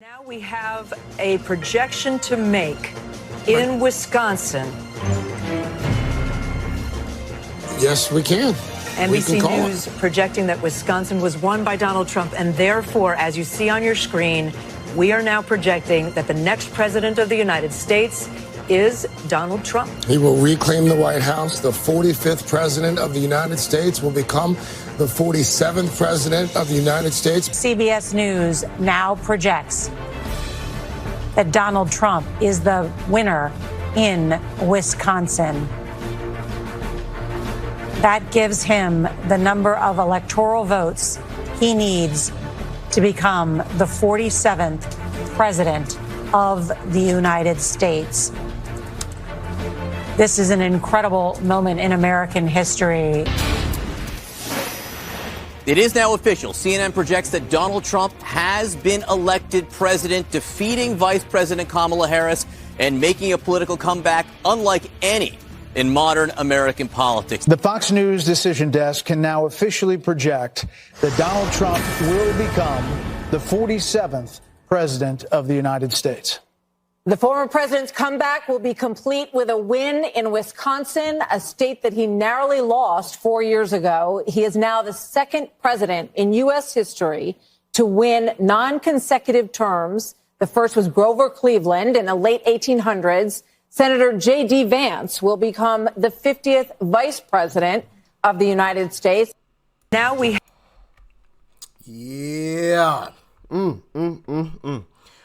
Now we have a projection to make in Wisconsin. Yes, we can. NBC News projecting that Wisconsin was won by Donald Trump, and therefore, as you see on your screen, we are now projecting that the next president of the United States is Donald Trump. He will reclaim the White House. The 45th president of the United States will become the 47th president of the United States. CBS News now projects that Donald Trump is the winner in Wisconsin. That gives him the number of electoral votes he needs to become the 47th president of the United States. This is an incredible moment in American history. It is now official. CNN projects that Donald Trump has been elected president, defeating Vice President Kamala Harris and making a political comeback unlike any in modern American politics. The Fox News decision desk can now officially project that Donald Trump will become the 47th president of the United States. The former president's comeback will be complete with a win in Wisconsin, a state that he narrowly lost 4 years ago. He is now the second president in U.S. history to win non-consecutive terms. The first was Grover Cleveland in the late 1800s. Senator J.D. Vance will become the 50th vice president of the United States. Now we... Yeah.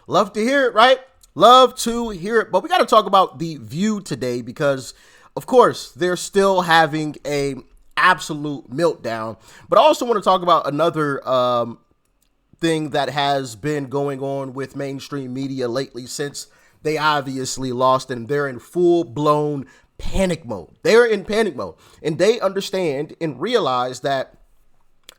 Love to hear it, right? Love to hear it. But we got to talk about The View today because, of course, they're still having a absolute meltdown. But I also want to talk about another thing that has been going on with mainstream media lately since they obviously lost, and they're in full-blown panic mode. They're in panic mode, and they understand and realize that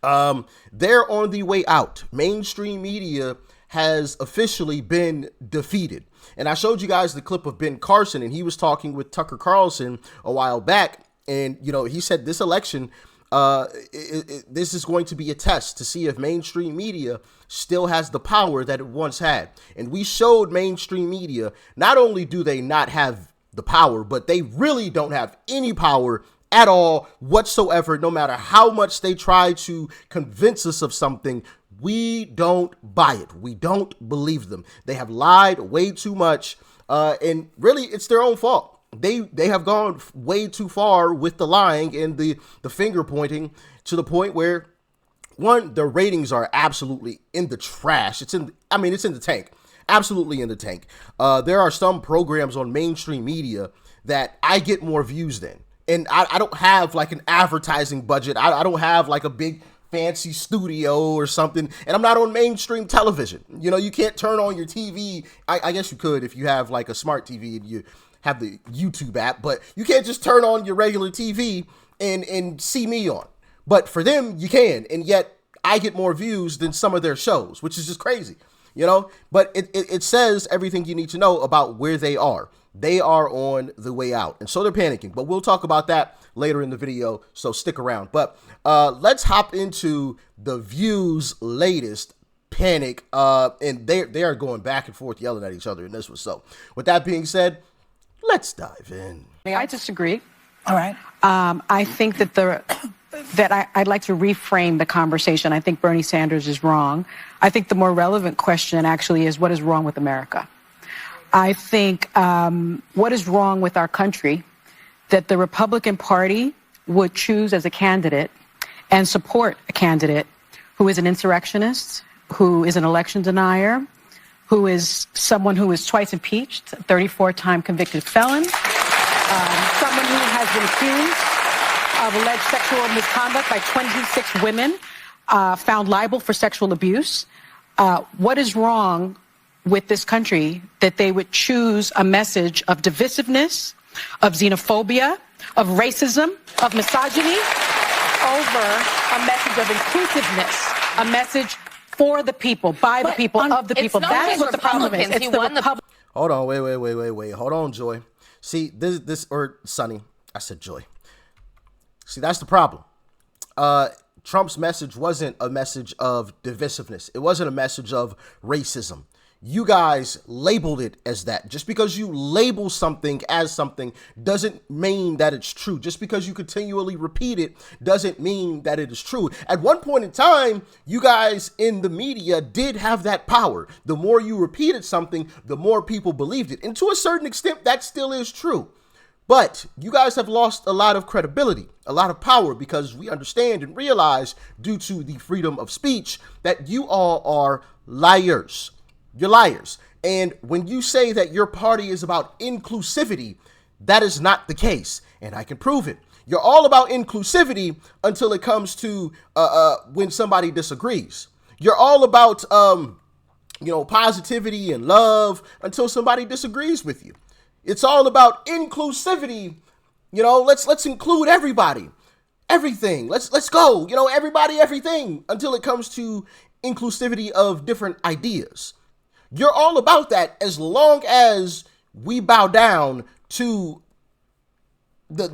they're on the way out. Mainstream media has officially been defeated. And I showed you guys the clip of Ben Carson, and he was talking with Tucker Carlson a while back. And, you know, he said this election, this is going to be a test to see if mainstream media still has the power that it once had. And we showed mainstream media, not only do they not have the power, but they really don't have any power at all whatsoever. No matter how much they try to convince us of something, we don't buy it. We don't believe them. They have lied way too much, and really it's their own fault. They have gone way too far with the lying and the finger pointing to the point where, one, their ratings are absolutely in the trash. It's in the tank. Absolutely in the tank. There are some programs on mainstream media that I get more views than. And I don't have like an advertising budget. I don't have like a big fancy studio or something, and I'm not on mainstream television. You know, you can't turn on your TV. I guess you could if you have like a smart TV and you have the YouTube app, but you can't just turn on your regular TV and see me on. But for them, you can, and yet I get more views than some of their shows, which is just crazy, you know? But it says everything you need to know about where they are. They are on the way out, and so they're panicking. But we'll talk about that later in the video, so stick around. But let's hop into The View's latest panic, and they are going back and forth yelling at each other, and this was so. With that being said, let's dive in. I disagree. All right. I think that I'd like to reframe the conversation. I think Bernie Sanders is wrong. I think the more relevant question actually is, what is wrong with America? I think what is wrong with our country that the Republican Party would choose as a candidate and support a candidate who is an insurrectionist, who is an election denier, who is someone who is twice impeached, 34-time convicted felon, someone who has been accused of alleged sexual misconduct by 26 women, found liable for sexual abuse. What is wrong with this country that they would choose a message of divisiveness, of xenophobia, of racism, of misogyny, over a message of inclusiveness, a message for the people, by the people, of the people? That's what the problem is. It's the Republican. Hold on, wait. Hold on, Joy. See, this or Sonny, I said Joy. See, that's the problem. Trump's message wasn't a message of divisiveness. It wasn't a message of racism. you guys labeled it as that. Just because you label something as something doesn't mean that it's true. Just because you continually repeat it doesn't mean that it is true. At one point in time, you guys in the media did have that power. The more you repeated something, the more people believed it. And to a certain extent, that still is true. But you guys have lost a lot of credibility, a lot of power, because we understand and realize, due to the freedom of speech, that you all are liars. You're liars. And when you say that your party is about inclusivity, that is not the case. And I can prove it. You're all about inclusivity until it comes to when somebody disagrees. You're all about, positivity and love until somebody disagrees with you. It's all about inclusivity. Let's include everybody, everything. Let's go, everybody, everything, until it comes to inclusivity of different ideas. You're all about that as long as we bow down to the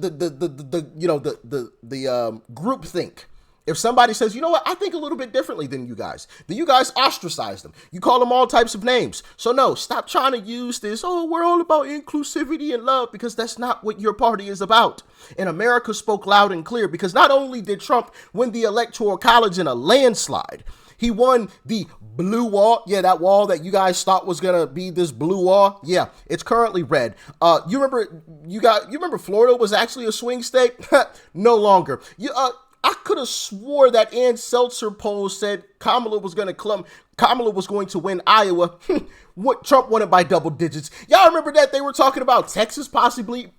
groupthink. If somebody says, you know what, I think a little bit differently than you guys, then you guys ostracize them. You call them all types of names. So no, stop trying to use this, we're all about inclusivity and love, because that's not what your party is about. And America spoke loud and clear, because not only did Trump win the Electoral College in a landslide, he won the blue wall. Yeah, that wall that you guys thought was gonna be this blue wall. Yeah, it's currently red. You remember Florida was actually a swing state? No longer. I could have swore that Ann Seltzer poll said Kamala was going to win Iowa. What, Trump won it by double digits. Y'all remember that they were talking about Texas possibly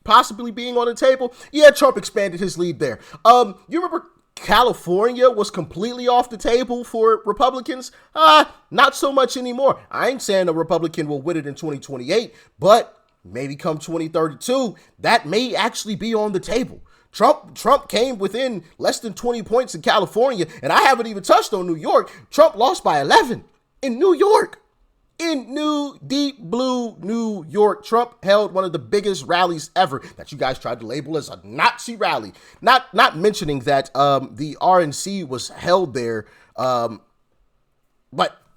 being on the table? Yeah, Trump expanded his lead there. You remember California was completely off the table for Republicans? Not so much anymore. I ain't saying a Republican will win it in 2028, but maybe come 2032, that may actually be on the table. Trump came within less than 20 points in California, and I haven't even touched on New York. Trump lost by 11 in New York. In deep blue New York, Trump held one of the biggest rallies ever that you guys tried to label as a Nazi rally. Not mentioning that the RNC was held there, but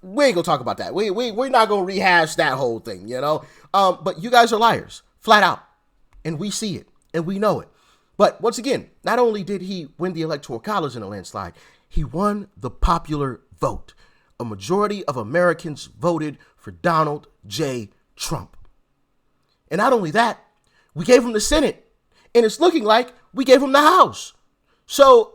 we ain't gonna talk about that. We're not gonna rehash that whole thing, But you guys are liars, flat out, and we see it and we know it. But once again, not only did he win the Electoral College in a landslide, he won the popular vote. A majority of Americans voted for Donald J. Trump. And not only that, we gave him the Senate, and it's looking like we gave him the House. So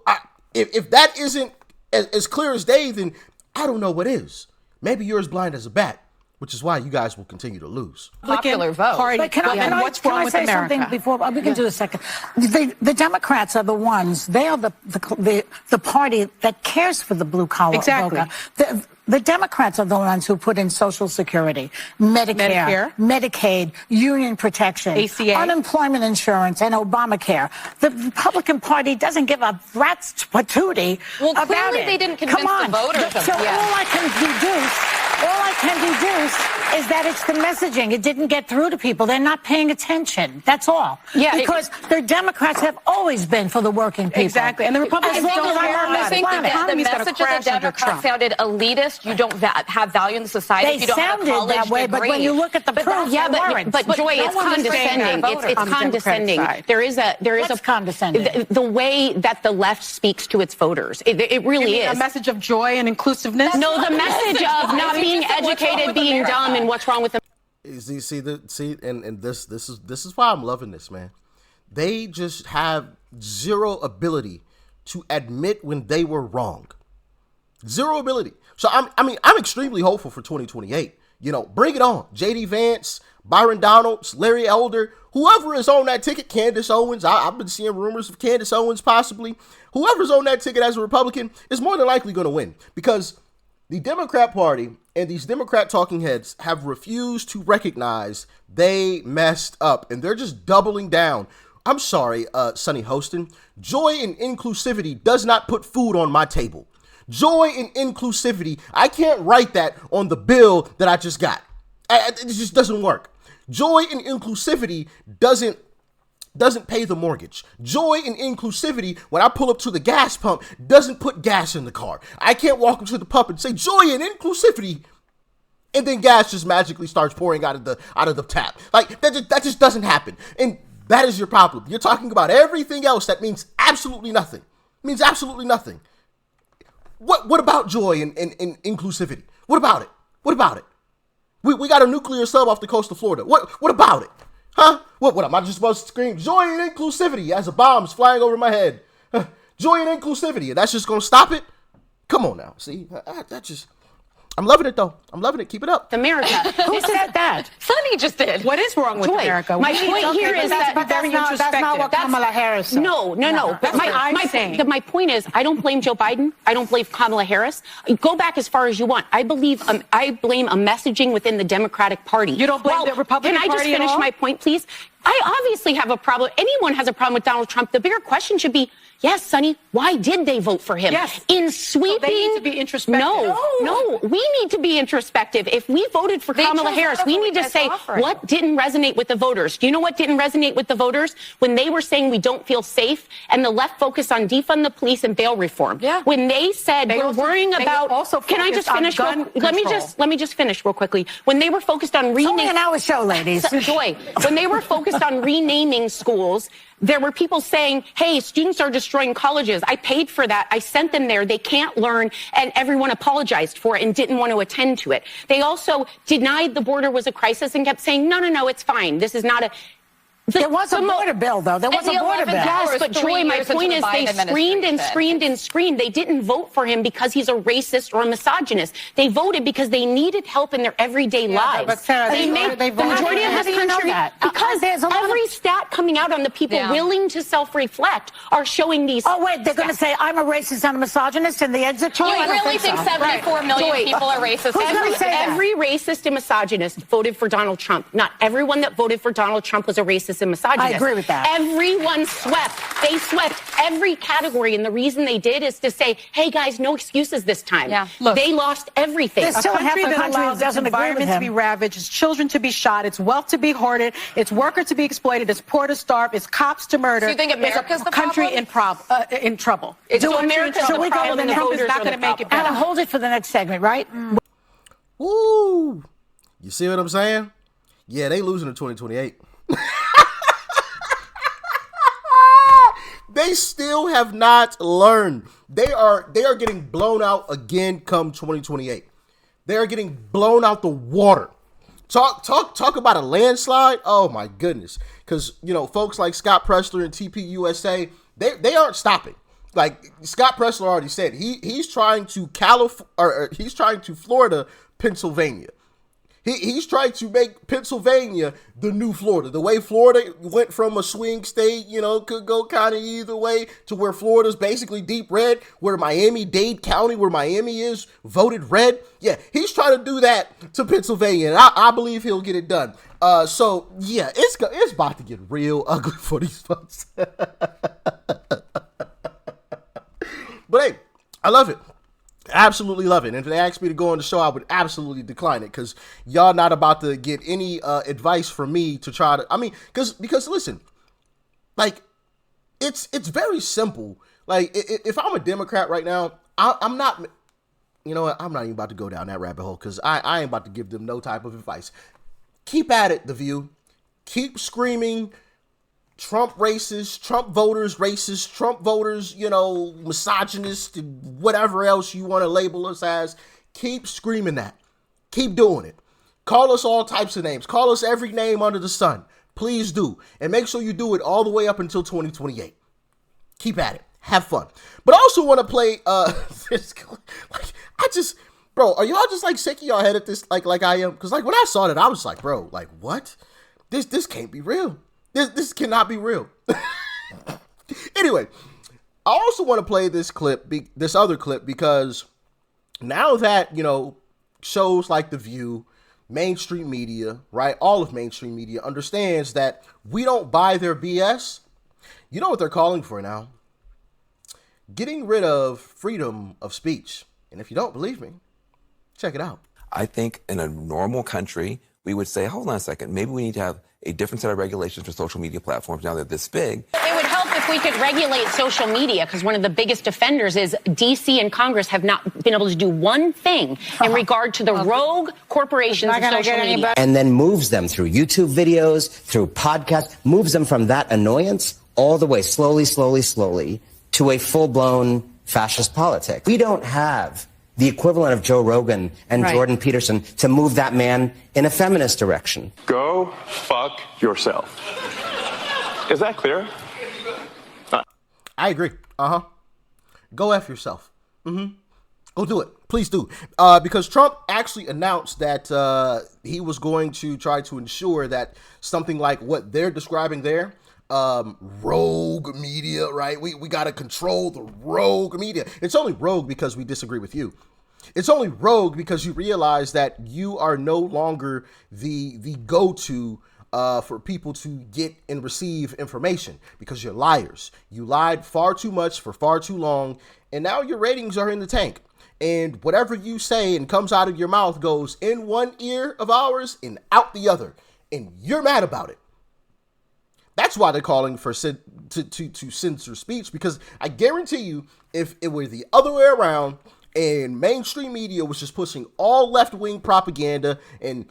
if that isn't as clear as day, then I don't know what is. Maybe you're as blind as a bat, which is why you guys will continue to lose. Popular vote. But can I say something before we can do a second? The Democrats are the ones. They are the party that cares for the blue collar voter. The Democrats are the ones who put in Social Security, Medicare, Medicaid, union protection, ACA, unemployment insurance, and Obamacare. The Republican Party doesn't give a rat's patootie about it. Clearly they didn't convince the voters. So all I can deduce is that it's the messaging. It didn't get through to people. They're not paying attention. That's all. Yeah, because the Democrats have always been for the working people. Exactly. And the Republicans don't care about it. I think the message of the Democrats sounded elitist. You don't have value in the society. They if you don't sounded have a that way, degree. but when you look at the proof, but Joy, it's condescending. It's condescending. There is condescending. The way that the left speaks to its voters. It really is. A message of joy and inclusiveness? No, the message of not being educated, being dumb, and what's wrong with them. And this is why I'm loving this, man. They just have zero ability to admit when they were wrong. Zero ability. So I'm extremely hopeful for 2028. Bring it on. J.D. Vance, Byron Donalds, Larry Elder, whoever is on that ticket, Candace Owens. I've been seeing rumors of Candace Owens possibly. Whoever's on that ticket as a Republican is more than likely going to win, because the Democrat Party and these Democrat talking heads have refused to recognize they messed up, and they're just doubling down. I'm sorry, Sonny Hostin. Joy and inclusivity does not put food on my table. Joy and inclusivity, I can't write that on the bill that I just got. It just doesn't work. Joy and inclusivity doesn't pay the mortgage. Joy and inclusivity, when I pull up to the gas pump, doesn't put gas in the car. I can't walk up to the pump and say joy and inclusivity and then gas just magically starts pouring out of the tap. Like that just doesn't happen. And that is your problem. You're talking about everything else that means absolutely nothing. It means absolutely nothing. What about joy and inclusivity? What about it? What about it? We got a nuclear sub off the coast of Florida. What about it? Huh? What am I just supposed to scream joy and inclusivity as a bomb's flying over my head? Joy and inclusivity, and that's just gonna stop it? Come on now. See, I'm loving it though. I'm loving it. Keep it up. America. Who said that? Sonny just did. What is wrong with Joy. America? My point here is that that's not what Kamala Harris said. No. That's what I'm saying. My point is, I don't blame Joe Biden. I don't blame Kamala Harris. Go back as far as you want. I blame a messaging within the Democratic Party. You don't blame the Republican Party Can I just finish my point, please? I obviously have a problem. Anyone has a problem with Donald Trump. The bigger question should be, yes, Sonny, why did they vote for him? Yes. In sweeping. So they need to be introspective. No. We need to be introspective. If we voted for Kamala Harris, we need to say what didn't resonate with the voters. Do you know what didn't resonate with the voters? When they were saying we don't feel safe and the left focused on defund the police and bail reform. Yeah. When they said we're worrying about. Can I just finish? Let me just finish real quickly. When they were focused on It's only an hour show, ladies. Joy. When they were focused on renaming schools, there were people saying, hey, students are destroying colleges. I paid for that. I sent them there. They can't learn. And everyone apologized for it and didn't want to attend to it. They also denied the border was a crisis and kept saying, no, it's fine. This is not a... There was a border bill, though. There was a border bill. Yes, but Joy, my point is they screamed. They didn't vote for him because he's a racist or a misogynist. They voted because they needed help in their everyday lives. But Sarah, the majority of this country, because every stat coming out on the people willing to self-reflect are showing these. Oh, wait, they're going to say I'm a racist and a misogynist in the exit poll? You really think 74 million people are racist? Every racist and misogynist voted for Donald Trump. Not everyone that voted for Donald Trump was a racist and misogynist. I agree with that. Everyone swept. They swept every category, and the reason they did is to say, hey, guys, no excuses this time. Yeah. Look, they lost everything. There's still half the country that doesn't agree with environment to be ravaged, its children to be shot, its wealth to be hoarded, its worker to be exploited, its poor to starve, its cops to murder. So you think America's the country in trouble? So America's so the problem, and Trump is not going to make it better. Anna, hold it for the next segment, right? Woo! You see what I'm saying? Yeah, they losing in 2028. They still have not learned. They are getting blown out again come 2028. They are getting blown out the water. Talk about a landslide. Oh my goodness. Because, folks like Scott Presler and TPUSA, they aren't stopping. Like Scott Presler already said, he's trying to he's trying to Florida, Pennsylvania. He's trying to make Pennsylvania the new Florida. The way Florida went from a swing state, could go kind of either way, to where Florida's basically deep red, where Miami-Dade County, where Miami is, voted red. Yeah, he's trying to do that to Pennsylvania, and I believe he'll get it done. So, yeah, it's about to get real ugly for these folks. But, hey, I love it. Absolutely love it. And if they asked me to go on the show, I would absolutely decline it, because y'all not about to get any advice from me to try to, because listen, like, it's very simple. Like, if I'm a Democrat right now, I'm not, you know what, I'm not even about to go down that rabbit hole, because I ain't about to give them no type of advice. Keep at it, The View. Keep screaming Trump racist, Trump voters racist, Trump voters, misogynist, and whatever else you want to label us as. Keep screaming that. Keep doing it. Call us all types of names. Call us every name under the sun. Please do. And make sure you do it all the way up until 2028. Keep at it. Have fun. But I also want to play, bro, are y'all just like shaking your head at this like I am? Because when I saw that, I was like, bro, like what? This can't be real. This cannot be real. Anyway, I also want to play this other clip, because now that, shows like The View, mainstream media, right, all of mainstream media understands that we don't buy their BS, you know what they're calling for now? Getting rid of freedom of speech. And if you don't believe me, check it out. I think in a normal country, we would say, hold on a second, maybe we need to have a different set of regulations for social media platforms now that they're this big. It would help if we could regulate social media, because one of the biggest offenders is D.C. and Congress have not been able to do one thing in regard to the rogue corporations of social media. And then moves them through YouTube videos, through podcasts, moves them from that annoyance all the way slowly to a full-blown fascist politic. We don't have the equivalent of Joe Rogan and Jordan Peterson to move that man in a feminist direction. Go fuck yourself. Is that clear? I agree. Go F yourself. Go do it. Please do. Because Trump actually announced that he was going to try to ensure that something like what they're describing there, rogue media, right? We got to control the rogue media. It's only rogue because we disagree with you. It's only rogue because you realize that you are no longer the go-to for people to get and receive information, because you're liars. You lied far too much for far too long, and now your ratings are in the tank. And whatever you say and comes out of your mouth goes in one ear of ours and out the other, and you're mad about it. That's why they're calling for to censor speech, because I guarantee you, if it were the other way around and mainstream media was just pushing all left-wing propaganda and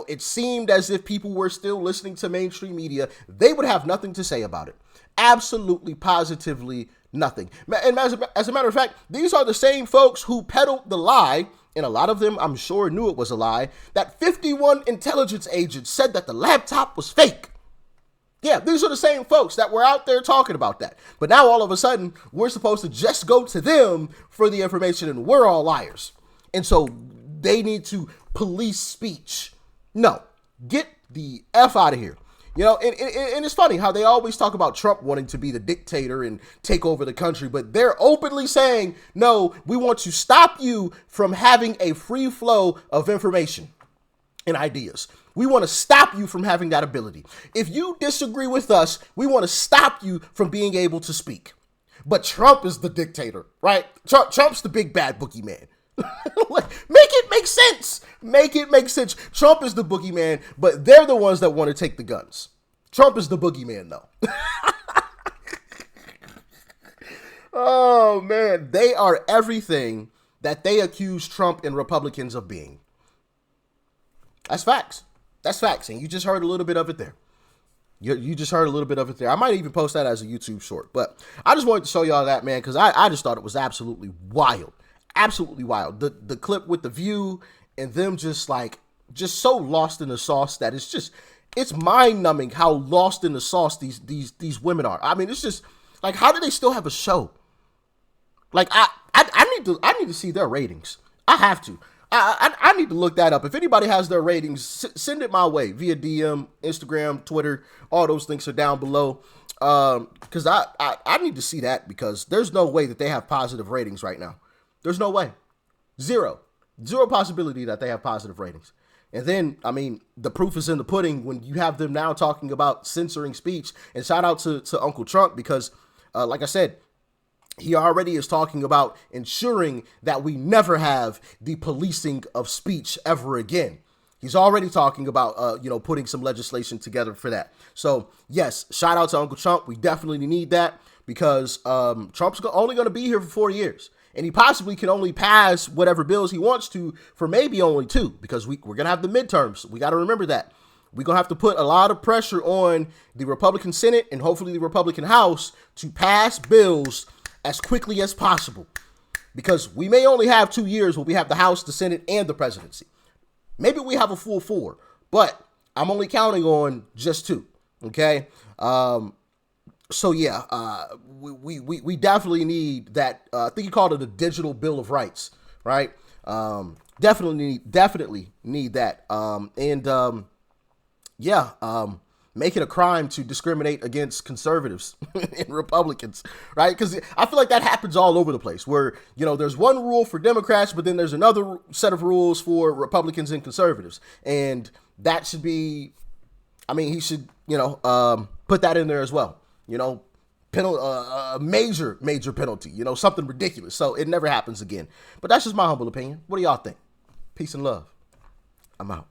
it seemed as if people were still listening to mainstream media, they would have nothing to say about it. Absolutely, positively nothing. And as a matter of fact, these are the same folks who peddled the lie, and a lot of them, I'm sure, knew it was a lie, that 51 intelligence agents said that the laptop was fake. Yeah, these are the same folks that were out there talking about that. But now all of a sudden, we're supposed to just go to them for the information, and we're all liars. And so they need to police speech. No, get the F out of here. And it's funny how they always talk about Trump wanting to be the dictator and take over the country, but they're openly saying, no, we want to stop you from having a free flow of information and ideas. We want to stop you from having that ability. If you disagree with us, we want to stop you from being able to speak. But Trump is the dictator, right? Trump's the big bad boogeyman. Make it make sense. Make it make sense. Trump is the boogeyman, but they're the ones that want to take the guns. Trump is the boogeyman, though. Oh, man. They are everything that they accuse Trump and Republicans of being. That's facts. That's facts. And you just heard a little bit of it there. You just heard a little bit of it there. I might even post that as a YouTube short. But I just wanted to show y'all that, man, because I just thought it was absolutely wild. Absolutely wild. The clip with the View and them just so lost in the sauce that it's mind numbing how lost in the sauce these women are. I mean, it's just like, how do they still have a show? Like, I need to see their ratings. I have to. I need to look that up. If anybody has their ratings, send it my way via DM, Instagram, Twitter. All those links are down below. Because I need to see that, because there's no way that they have positive ratings right now. There's no way. Zero possibility that they have positive ratings. And then, I mean, the proof is in the pudding when you have them now talking about censoring speech. And shout out to Uncle Trump, because like I said, he already is talking about ensuring that we never have the policing of speech ever again. He's already talking about, putting some legislation together for that. So, yes, shout out to Uncle Trump. We definitely need that, because Trump's only going to be here for 4 years. And he possibly can only pass whatever bills he wants to for maybe only 2, because we're going to have the midterms. We got to remember that. We're going to have to put a lot of pressure on the Republican Senate and hopefully the Republican House to pass bills as quickly as possible, because we may only have 2 years where we have the House, the Senate, and the presidency. Maybe we have a full 4, but I'm only counting on just 2. Okay. So yeah, we definitely need that. I think he called it a digital bill of rights, right? Definitely need that. Make it a crime to discriminate against conservatives and Republicans, right? Because I feel like that happens all over the place, where, there's one rule for Democrats, but then there's another set of rules for Republicans and conservatives. And that should be, he should, put that in there as well. Major penalty, something ridiculous, so it never happens again. But that's just my humble opinion. What do y'all think? Peace and love. I'm out.